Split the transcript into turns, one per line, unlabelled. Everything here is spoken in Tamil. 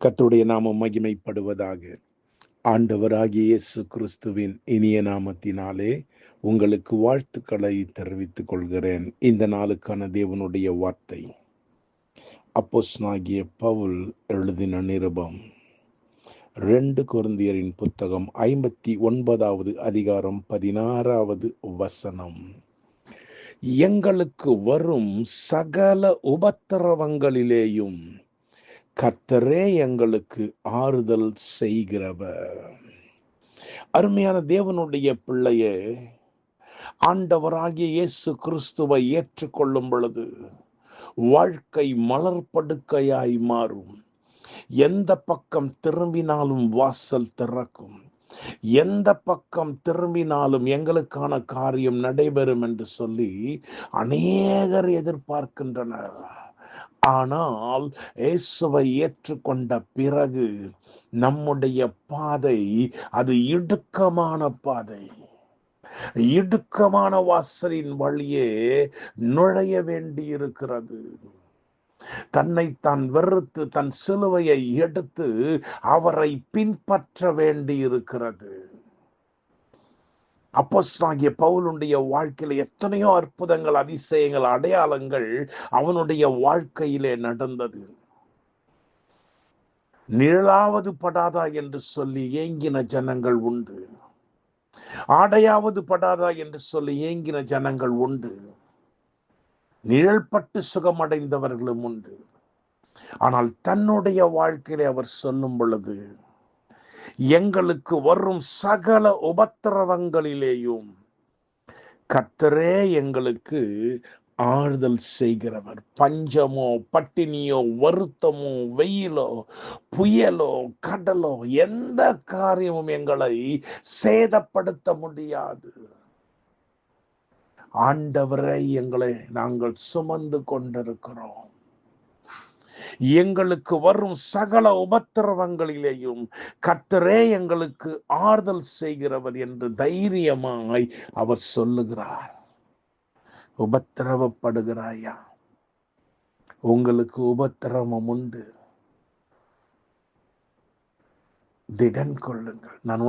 கர்த்தருடைய நாமம் மகிமைப்படுவதாக. ஆண்டவராகிய இயேசு கிறிஸ்துவின் இனிய நாமத்தினாலே உங்களுக்கு வாழ்த்துக்களை தெரிவித்துக் கொள்கிறேன். இந்த நாளுக்கான தேவனுடைய வார்த்தை அப்போஸ்தலனாகிய பவுல் எழுதின நிருபம் 2 கொரிந்தியரின் புத்தகம் 59வது அதிகாரம் 16வது வசனம். எங்களுக்கு வரும் சகல உபத்திரவங்களிலேயும் கர்த்தரே எங்களுக்கு ஆறுதல் செய்கிறவர். அருமையான தேவனுடைய பிள்ளையே, ஆண்டவராகிய இயேசு கிறிஸ்துவை ஏற்றுக்கொள்ளும் பொழுது வாழ்க்கை மலர்படுக்கையாய் மாறும். எந்த பக்கம் திரும்பினாலும் வாசல் திறக்கும். எந்த பக்கம் திரும்பினாலும் எங்களுக்கான காரியம் நடைபெறும் என்று சொல்லி அநேகர் எதிர்பார்க்கின்றனர். ஆனால் இயேசுவை ஏற்றுக்கொண்ட பிறகு நம்முடைய பாதை அது இடுக்கமான பாதை. இடுக்கமான வாசலின் வழியே நுழைய வேண்டியிருக்கிறது. தன்னைத்தான் வெறுத்து தன் சிலுவையை எடுத்து அவரை பின்பற்ற வேண்டியிருக்கிறது. அப்போஸ்தலனாகிய பவுலுடைய வாழ்க்கையில எத்தனையோ அற்புதங்கள், அதிசயங்கள், அடையாளங்கள் அவனுடைய வாழ்க்கையிலே நடந்தது. நிழலாவது படாதா என்று சொல்லி ஏங்கின ஜனங்கள் உண்டு. ஆடையாவது படாதா என்று சொல்லி ஏங்கின ஜனங்கள் உண்டு. நிழல்பட்டு சுகமடைந்தவர்களும் உண்டு. ஆனால் தன்னுடைய வாழ்க்கையிலே அவர் சொல்லும் பொழுது, எங்களுக்கு வரும் சகல உபத்திரவங்களிலேயும் கர்த்தரே எங்களுக்கு ஆறுதல் செய்கிறவர். பஞ்சமோ, பட்டினியோ, வருத்தமோ, வெயிலோ, புயலோ, கடலோ, எந்த காரியமும் எங்களை சேதப்படுத்த முடியாது. ஆண்டவரை எங்களை நாங்கள் சுமந்து கொண்டிருக்கிறோம். எங்களுக்கு வரும் சகல உபத்திரவங்களிலேயும் கர்த்தரே எங்களுக்கு ஆறுதல் செய்கிறவர் என்று தைரியமாய் அவர் சொல்லுகிறார். உபத்திரவப்படுகிறாயா? உங்களுக்கு உபத்திரவம் உண்டு. திடன் கொள்ளுங்கள். நான்